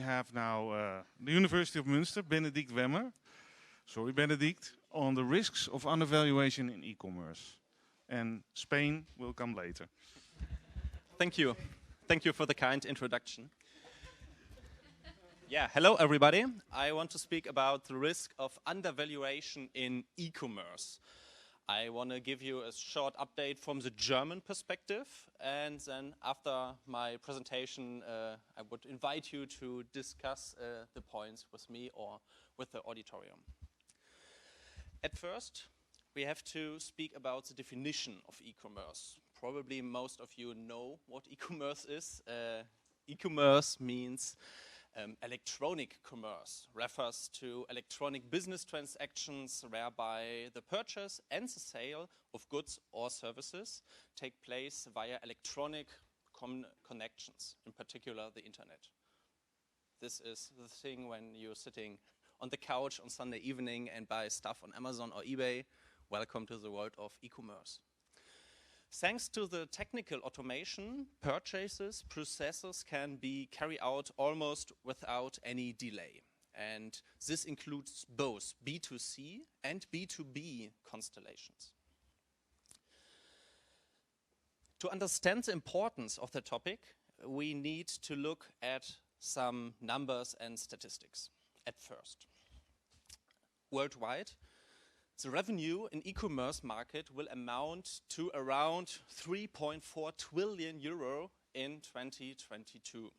have now the University of Münster, Benedikt Wemmer. Sorry, Benedikt, on the risks of undervaluation in e-commerce. And Spain will come later. Thank you. Thank you for the kind introduction. Yeah, hello everybody. I want to speak about the risk of undervaluation in e-commerce. I want to give you a short update from the German perspective, and then after my presentation I would invite you to discuss the points with me or with the auditorium. At first, we have to speak about the definition of e-commerce. Probably most of you know what e-commerce is. E-commerce means electronic commerce, refers to electronic business transactions whereby the purchase and the sale of goods or services take place via electronic connections, in particular the internet. This is the thing when you're sitting on the couch on Sunday evening and buy stuff on Amazon or eBay. Welcome to the world of e-commerce. Thanks to the technical automation, purchases, processes can be carried out almost without any delay. And this includes both B2C and B2B constellations. To understand the importance of the topic, we need to look at some numbers and statistics at first. Worldwide, the revenue in e-commerce market will amount to around 3.4 trillion euro in 2022.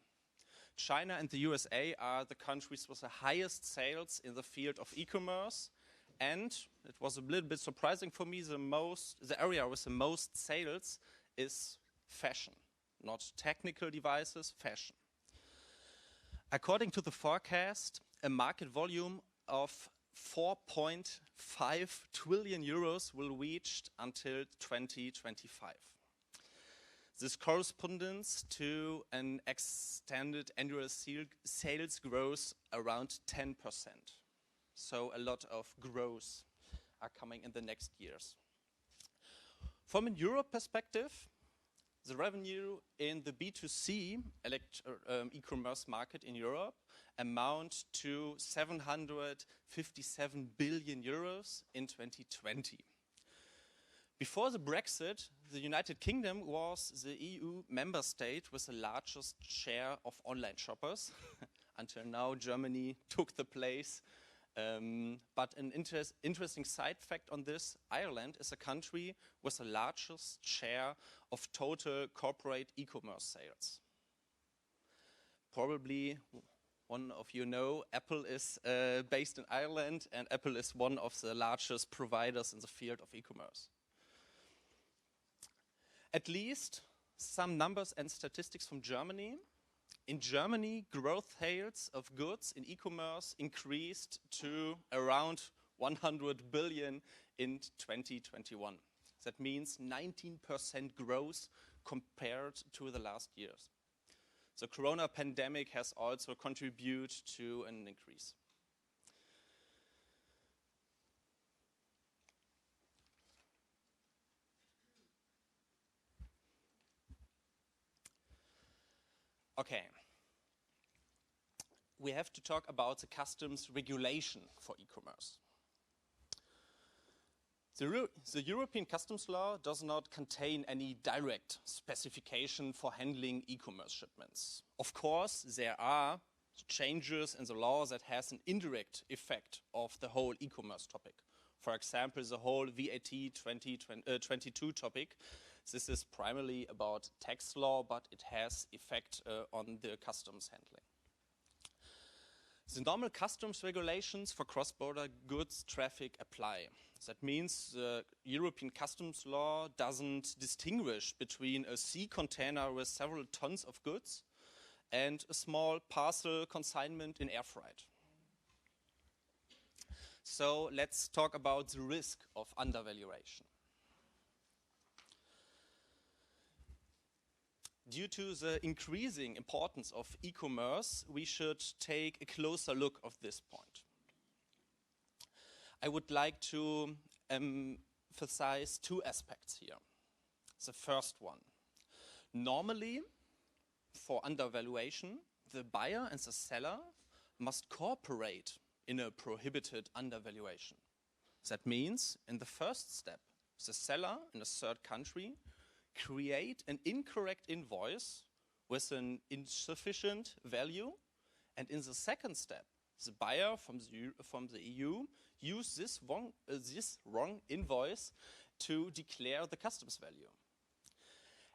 China and the USA are the countries with the highest sales in the field of e-commerce, and it was a little bit surprising for me, the area with the most sales is fashion, not technical devices, fashion. According to the forecast, a market volume of 4.5 trillion euros will reach until 2025. This corresponds to an extended annual sales growth around 10%. So a lot of growth are coming in the next years. From a Europe perspective, the revenue in the B2C e-commerce market in Europe amount to 757 billion euros in 2020. Before the Brexit, the United Kingdom was the EU member state with the largest share of online shoppers. Until now, Germany took the place. But an interesting side fact on this, Ireland is a country with the largest share of total corporate e-commerce sales. Probably one of you know, Apple is based in Ireland, and Apple is one of the largest providers in the field of e-commerce. At least some numbers and statistics from Germany. In Germany, growth sales of goods in e-commerce increased to around 100 billion in 2021. That means 19% growth compared to the last years. The corona pandemic has also contributed to an increase. Okay. We have to talk about the customs regulation for e-commerce. The European customs law does not contain any direct specification for handling e-commerce shipments. Of course, there are changes in the law that has an indirect effect of the whole e-commerce topic. For example, the whole VAT 2022 topic. This is primarily about tax law, but it has effect on the customs handling. The normal customs regulations for cross-border goods traffic apply. That means the European customs law doesn't distinguish between a sea container with several tons of goods and a small parcel consignment in air freight. So let's talk about the risk of undervaluation. Due to the increasing importance of e-commerce, we should take a closer look at this point. I would like to emphasize two aspects here. The first one, normally for undervaluation, the buyer and the seller must cooperate in a prohibited undervaluation. That means, in the first step, the seller in a third country create an incorrect invoice with an insufficient value, and in the second step, the buyer from the EU use this wrong invoice to declare the customs value.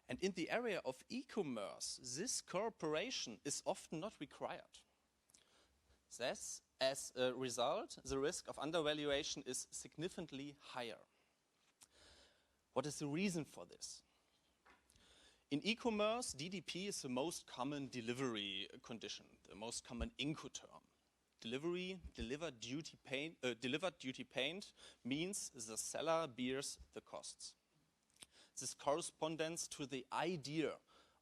And in the area of e-commerce, this cooperation is often not required. Thus, as a result, the risk of undervaluation is significantly higher. What is the reason for this? In e-commerce, DDP is the most common delivery condition, the most common Incoterm. Delivered duty paid means the seller bears the costs. This corresponds to the idea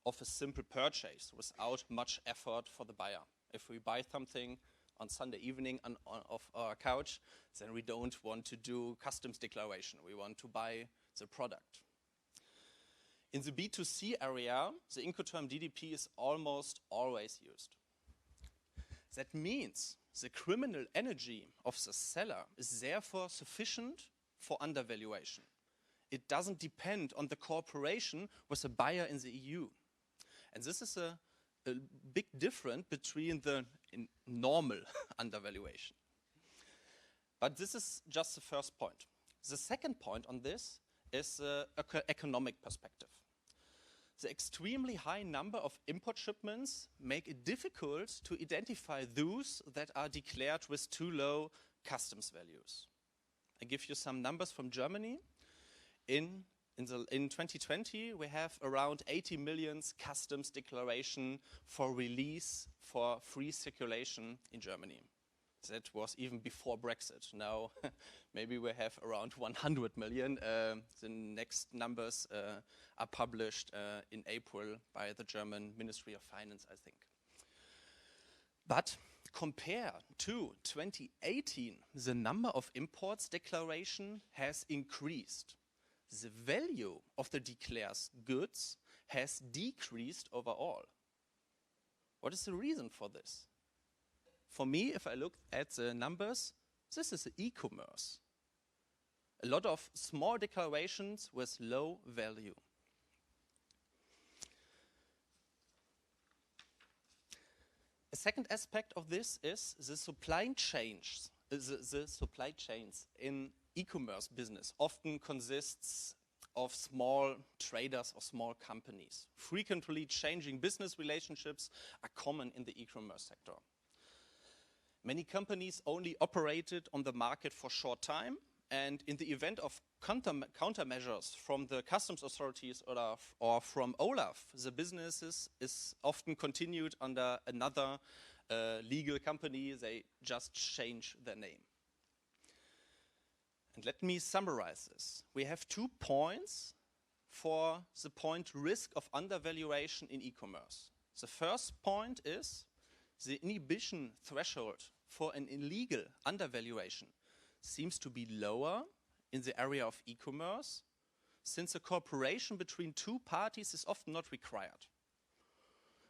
of a simple purchase without much effort for the buyer. If we buy something on Sunday evening off our couch, then we don't want to do customs declaration. We want to buy the product. In the B2C area, the Incoterm DDP is almost always used. That means the criminal energy of the seller is therefore sufficient for undervaluation. It doesn't depend on the cooperation with the buyer in the EU. And this is a big difference between the normal undervaluation. But this is just the first point. The second point on this is the economic perspective. The extremely high number of import shipments make it difficult to identify those that are declared with too low customs values. I give you some numbers from Germany. In 2020, we have around 80 million customs declaration for release for free circulation in Germany. That was even before Brexit. Now, maybe we have around 100 million. The next numbers are published in April by the German Ministry of Finance, I think. But compared to 2018, the number of imports declaration has increased. The value of the declared goods has decreased overall. What is the reason for this? For me, if I look at the numbers, this is e-commerce. A lot of small declarations with low value. A second aspect of this is the supply chains. The supply chains in e-commerce business often consists of small traders or small companies. Frequently changing business relationships are common in the e-commerce sector. Many companies only operated on the market for a short time, and in the event of countermeasures from the customs authorities or from Olaf, the business is often continued under another legal company. They just change their name. And let me summarize this. We have 2 points for the point risk of undervaluation in e-commerce. The first point is the inhibition threshold for an illegal undervaluation seems to be lower in the area of e-commerce, since a cooperation between 2 parties is often not required.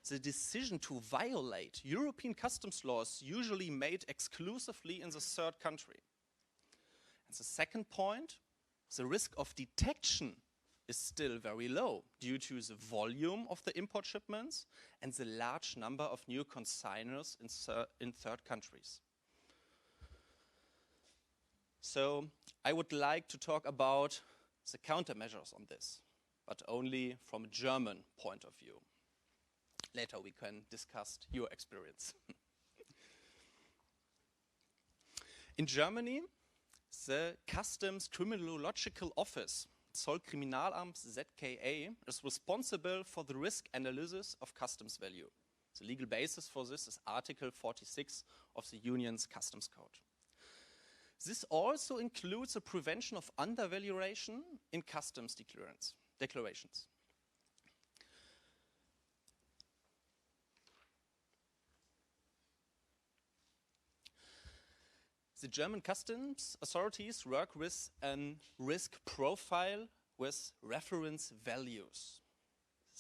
The decision to violate European customs laws is usually made exclusively in the third country. And the second point, the risk of detection is still very low due to the volume of the import shipments and the large number of new consignors in third countries. So I would like to talk about the countermeasures on this, but only from a German point of view. Later we can discuss your experience. In Germany, the Customs Criminological Office, Zollkriminalamt ZKA, is responsible for the risk analysis of customs value. The legal basis for this is Article 46 of the Union's Customs Code. This also includes the prevention of undervaluation in customs declarations. The German customs authorities work with a risk profile with reference values.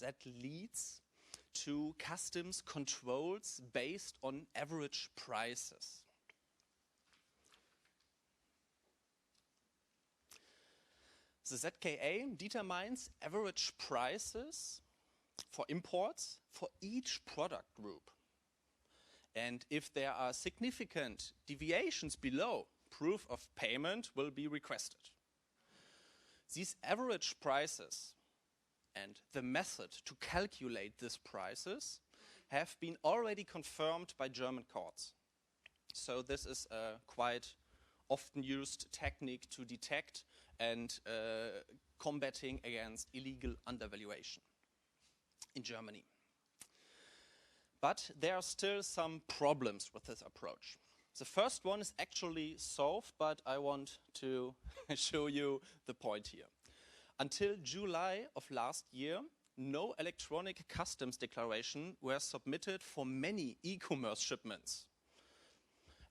That leads to customs controls based on average prices. The ZKA determines average prices for imports for each product group. And if there are significant deviations below, proof of payment will be requested. These average prices and the method to calculate these prices have been already confirmed by German courts. So this is a quite often used technique to detect and combating against illegal undervaluation in Germany. But there are still some problems with this approach. The first one is actually solved, but I want to show you the point here. Until July of last year, no electronic customs declaration were submitted for many e-commerce shipments.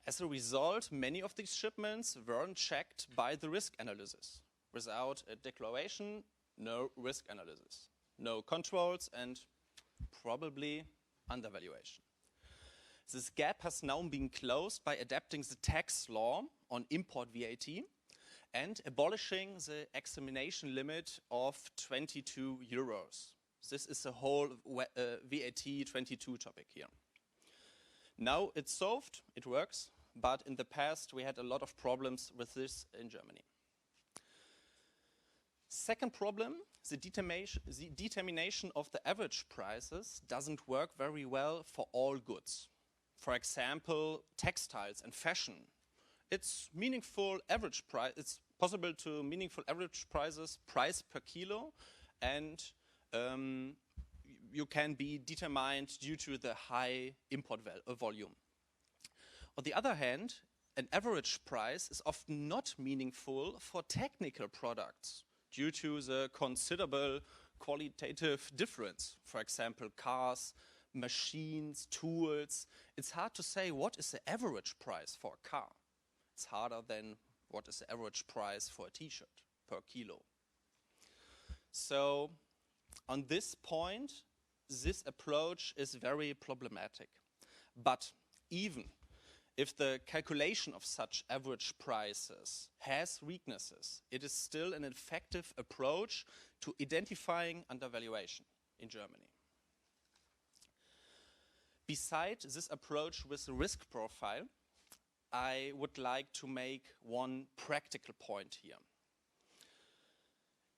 As a result, many of these shipments weren't checked by the risk analysis. Without a declaration, no risk analysis, no controls, and probably undervaluation. This gap has now been closed by adapting the tax law on import VAT and abolishing the examination limit of 22 euros. This is the whole VAT 22 topic here. Now it's solved, it works, but in the past we had a lot of problems with this in Germany. Second problem, the determination of the average prices doesn't work very well for all goods. For example, textiles and fashion. It's possible to meaningful average prices, price per kilo, and you can be determined due to the high import volume. On the other hand, an average price is often not meaningful for technical products due to the considerable qualitative difference. For example, cars, machines, tools. It's hard to say what is the average price for a car. It's harder than what is the average price for a t-shirt per kilo. So on this point, this approach is very problematic. But even if the calculation of such average prices has weaknesses, it is still an effective approach to identifying undervaluation in Germany. Besides this approach with the risk profile, I would like to make one practical point here.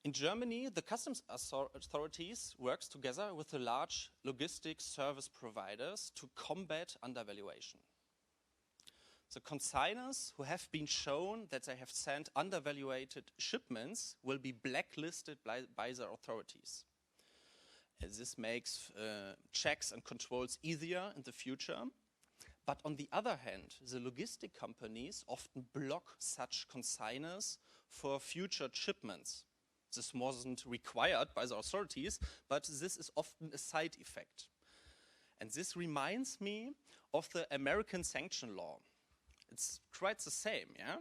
In Germany, the customs authorities work together with the large logistics service providers to combat undervaluation. The consigners who have been shown that they have sent undervaluated shipments will be blacklisted by the authorities. This makes checks and controls easier in the future. But on the other hand, the logistic companies often block such consigners for future shipments. This wasn't required by the authorities, but this is often a side effect. And this reminds me of the American sanction law. It's quite the same, yeah?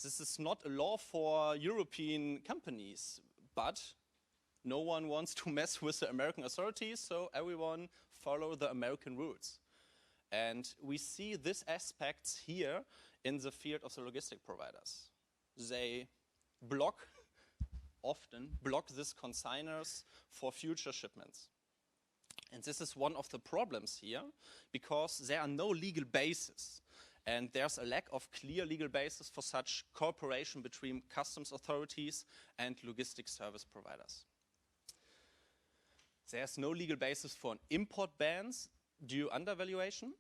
This is not a law for European companies, but no one wants to mess with the American authorities, so everyone follow the American rules. And we see this aspect here in the field of the logistic providers. They often block these consigners for future shipments. And this is one of the problems here, because there are no legal basis. And there's a lack of clear legal basis for such cooperation between customs authorities and logistic service providers. There's no legal basis for an import bans due undervaluation,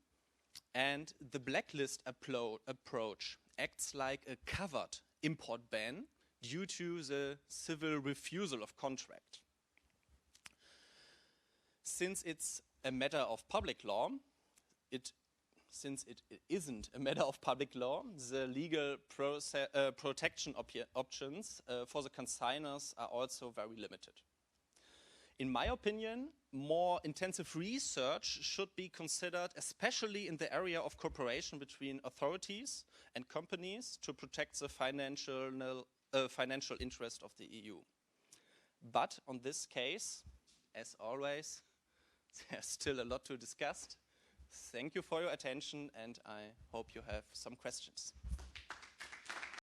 and the blacklist approach acts like a covered import ban due to the civil refusal of contract. Since it's a matter of public law, since it isn't a matter of public law, the legal protection options for the consigners are also very limited. In my opinion, more intensive research should be considered, especially in the area of cooperation between authorities and companies to protect the financial interest of the EU. But on this case, as always, there's still a lot to discuss. Thank you for your attention, and I hope you have some questions.